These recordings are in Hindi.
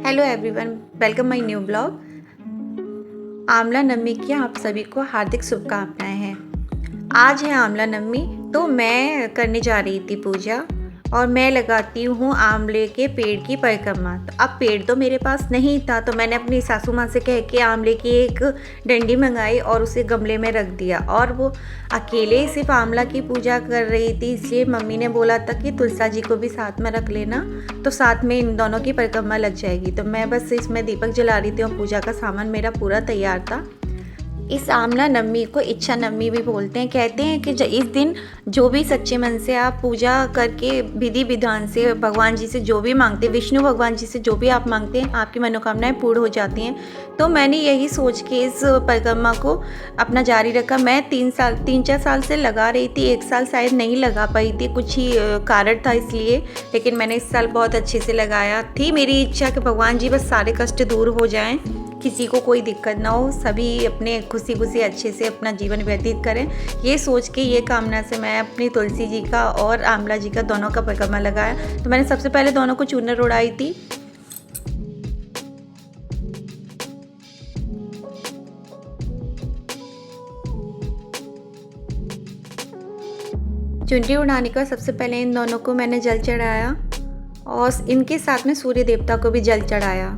Hello everyone, welcome my new blog. Amla Navami की आप सभी को हार्दिक शुभकामनाएं हैं। आज है आंवला नवमी, तो मैं करने जा रही थी पूजा और मैं लगाती हूँ आंवले के पेड़ की परिक्रमा। तो अब पेड़ तो मेरे पास नहीं था, तो मैंने अपनी सासू माँ से कह के आंवले की एक डंडी मंगाई और उसे गमले में रख दिया। और वो अकेले सिर्फ आंवला की पूजा कर रही थी, इसलिए मम्मी ने बोला था कि तुलसा जी को भी साथ में रख लेना, तो साथ में इन दोनों की परिक्रमा लग जाएगी। तो मैं बस इसमें दीपक जला रही थी और पूजा का सामान मेरा पूरा तैयार था। इस आंवला नवमी को इच्छा नवमी भी बोलते हैं। कहते हैं कि इस दिन जो भी सच्चे मन से आप पूजा करके विधि विधान से भगवान जी से जो भी मांगते हैं, विष्णु भगवान जी से जो भी आप मांगते हैं, आपकी मनोकामनाएं पूर्ण हो जाती हैं। तो मैंने यही सोच के इस परिक्रमा को अपना जारी रखा। मैं 3-4 साल से लगा रही थी, 1 साल शायद नहीं लगा पाई थी, कुछ ही कारण था इसलिए, लेकिन मैंने इस साल बहुत अच्छे से लगाया। थी मेरी इच्छा कि भगवान जी बस सारे कष्ट दूर हो जाएं, किसी को कोई दिक्कत ना हो, सभी अपने खुशी खुशी अच्छे से अपना जीवन व्यतीत करें। ये सोच के, ये कामना से मैं अपनी तुलसी जी का और आंवला जी का दोनों का परिक्रमा लगाया। तो मैंने सबसे पहले दोनों को चूनर उड़ाई थी। चुनरी उड़ाने का सबसे पहले इन दोनों को मैंने जल चढ़ाया और इनके साथ में सूर्य देवता को भी जल चढ़ाया।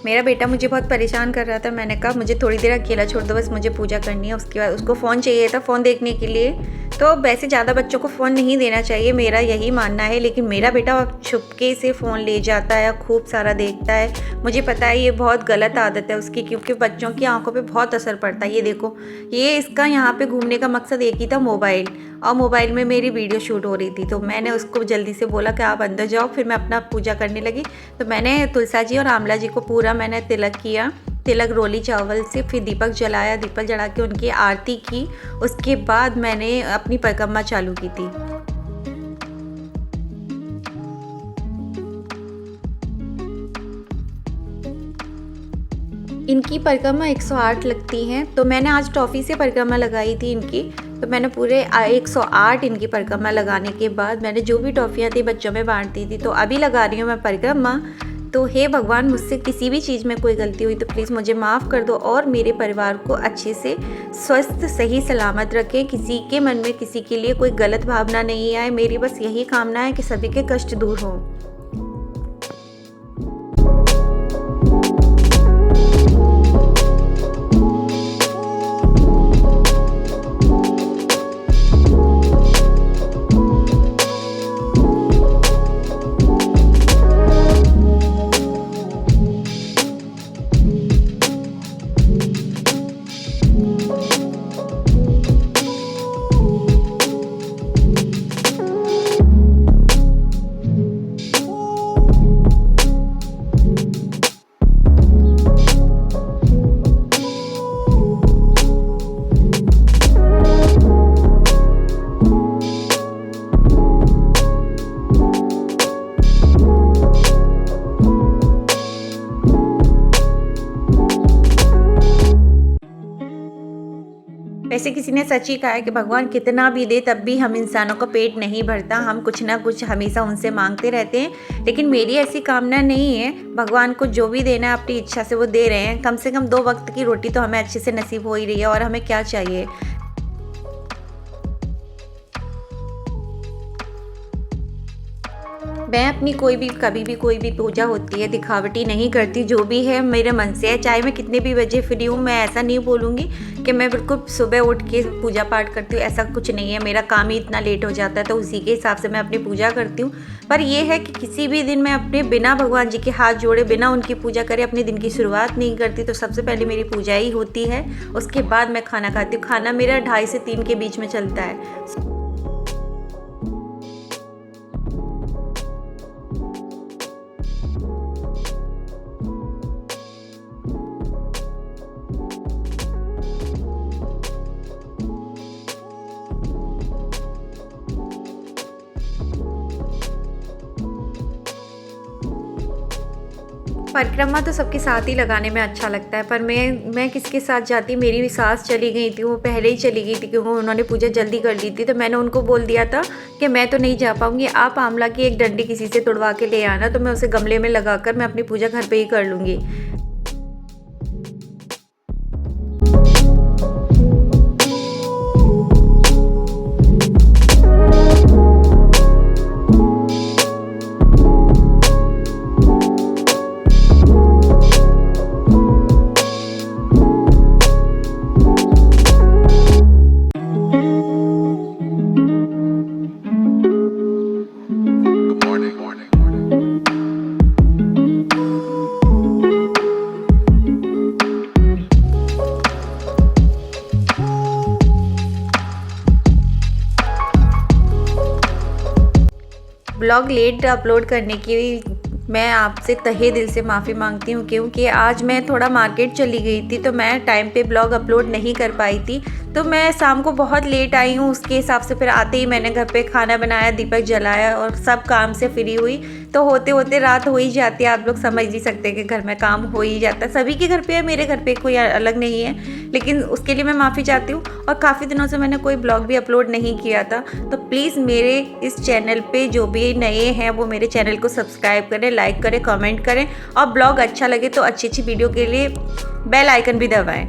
मेरा बेटा मुझे बहुत परेशान कर रहा था, मैंने कहा मुझे थोड़ी देर अकेला छोड़ दो, बस मुझे पूजा करनी है। उसके बाद उसको फ़ोन चाहिए था, फ़ोन देखने के लिए। तो वैसे ज़्यादा बच्चों को फ़ोन नहीं देना चाहिए, मेरा यही मानना है, लेकिन मेरा बेटा छुपके से फ़ोन ले जाता है, खूब सारा देखता है। मुझे पता है ये बहुत गलत आदत है उसकी, क्योंकि बच्चों की आंखों पे बहुत असर पड़ता है। ये देखो, ये इसका यहाँ पे घूमने का मकसद एक ही था, मोबाइल, और मोबाइल में मेरी वीडियो शूट हो रही थी। तो मैंने उसको जल्दी से बोला कि आप अंदर जाओ, फिर मैं अपना पूजा करने लगी। तो मैंने तुलसा जी और आंवला जी को पूरा मैंने तिलक किया, तिलक रोली चावल से, फिर दीपक जलाया, दीपक जला के उनकी आरती की। उसके बाद मैंने अपनी परिक्रमा चालू की थी। इनकी परिक्रमा 108 लगती हैं, तो मैंने आज टॉफ़ी से परिक्रमा लगाई थी इनकी। तो मैंने पूरे 108 इनकी परिक्रमा लगाने के बाद मैंने जो भी टॉफ़ियाँ थी बच्चों में बांट दी थी। तो अभी लगा रही हूँ मैं परिक्रमा। तो हे भगवान, मुझसे किसी भी चीज़ में कोई गलती हुई तो प्लीज़ मुझे माफ़ कर दो और मेरे परिवार को अच्छे से स्वस्थ सही सलामत रखें। किसी के मन में किसी के लिए कोई गलत भावना नहीं आए। मेरी बस यही कामना है कि सभी के कष्ट दूर हों। वैसे किसी ने सच ही कहा है कि भगवान कितना भी दे तब भी हम इंसानों का पेट नहीं भरता, हम कुछ ना कुछ हमेशा उनसे मांगते रहते हैं। लेकिन मेरी ऐसी कामना नहीं है, भगवान को जो भी देना है अपनी इच्छा से वो दे रहे हैं। कम से कम 2 वक्त की रोटी तो हमें अच्छे से नसीब हो ही रही है, और हमें क्या चाहिए। मैं अपनी कभी भी कोई भी पूजा होती है दिखावटी नहीं करती, जो भी है मेरे मन से है। चाहे मैं कितने भी बजे फ्री हूँ, मैं ऐसा नहीं बोलूँगी कि मैं बिल्कुल सुबह उठ के पूजा पाठ करती हूँ, ऐसा कुछ नहीं है। मेरा काम ही इतना लेट हो जाता है, तो उसी के हिसाब से मैं अपनी पूजा करती हूँ। पर यह है कि किसी भी दिन मैं अपने बिना भगवान जी के हाथ जोड़े, बिना उनकी पूजा करे अपने दिन की शुरुआत नहीं करती। तो सबसे पहले मेरी पूजा ही होती है, उसके बाद मैं खाना खाती हूँ। खाना मेरा 2:30 से 3 के बीच में चलता है। परिक्रमा तो सबके साथ ही लगाने में अच्छा लगता है, पर मैं किसके साथ जाती। मेरी भी सास चली गई थी, वो पहले ही चली गई थी क्योंकि उन्होंने पूजा जल्दी कर ली थी। तो मैंने उनको बोल दिया था कि मैं तो नहीं जा पाऊँगी, आप आंवला की एक डंडी किसी से तुड़वा के ले आना, तो मैं उसे गमले में लगाकर मैं अपनी पूजा घर पर ही कर लूँगी। ब्लॉग लेट अपलोड करने की मैं आपसे तहे दिल से माफ़ी मांगती हूँ, क्योंकि आज मैं थोड़ा मार्केट चली गई थी तो मैं टाइम पे ब्लॉग अपलोड नहीं कर पाई थी। तो मैं शाम को बहुत लेट आई हूँ, उसके हिसाब से फिर आते ही मैंने घर पे खाना बनाया, दीपक जलाया और सब काम से फ्री हुई। तो होते होते रात हो ही जाती है। आप लोग समझ ही सकते हैं कि घर में काम हो ही जाता है, सभी के घर पे है, मेरे घर पे कोई अलग नहीं है। लेकिन उसके लिए मैं माफ़ी चाहती हूँ। और काफ़ी दिनों से मैंने कोई ब्लॉग भी अपलोड नहीं किया था, तो प्लीज़ मेरे इस चैनल पे जो भी नए हैं वो मेरे चैनल को सब्सक्राइब करें, लाइक करें, कमेंट करें और ब्लॉग अच्छा लगे तो अच्छी अच्छी वीडियो के लिए बेल आइकन भी दबाएं।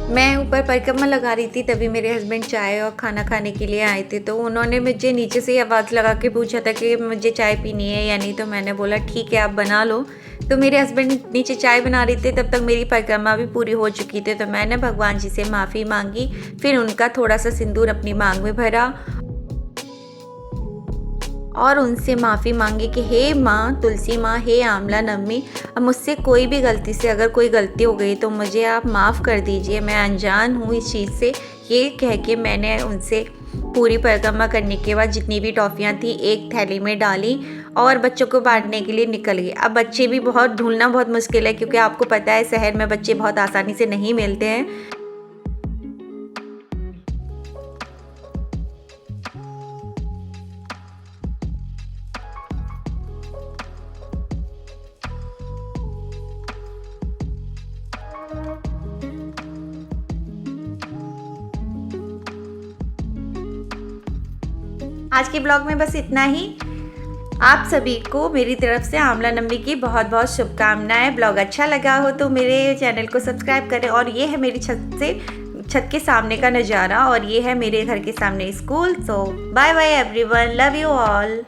मैं ऊपर परिक्रमा लगा रही थी, तभी मेरे हस्बैंड चाय और खाना खाने के लिए आए थे। तो उन्होंने मुझे नीचे से आवाज़ लगा के पूछा था कि मुझे चाय पीनी है या नहीं। तो मैंने बोला ठीक है आप बना लो। तो मेरे हस्बैंड नीचे चाय बना रहे थे, तब तक मेरी परिक्रमा भी पूरी हो चुकी थी। तो मैंने भगवान जी से माफ़ी मांगी, फिर उनका थोड़ा सा सिंदूर अपनी मांग में भरा और उनसे माफ़ी मांगी कि हे माँ तुलसी माँ, हे आंवला नवमी, अब मुझसे कोई भी गलती से अगर कोई गलती हो गई तो मुझे आप माफ़ कर दीजिए, मैं अनजान हूँ इस चीज़ से। ये कह के मैंने उनसे पूरी परिक्रमा करने के बाद जितनी भी टॉफ़ियाँ थी एक थैली में डाली और बच्चों को बांटने के लिए निकल गई। अब बच्चे भी ढूंढना बहुत मुश्किल है, क्योंकि आपको पता है शहर में बच्चे बहुत आसानी से नहीं मिलते हैं। आज के ब्लॉग में बस इतना ही। आप सभी को मेरी तरफ से आंवला नवमी की बहुत बहुत शुभकामनाएं। ब्लॉग अच्छा लगा हो तो मेरे चैनल को सब्सक्राइब करें। और ये है मेरी छत के सामने का नज़ारा और ये है मेरे घर के सामने school. So bye bye everyone, love you all.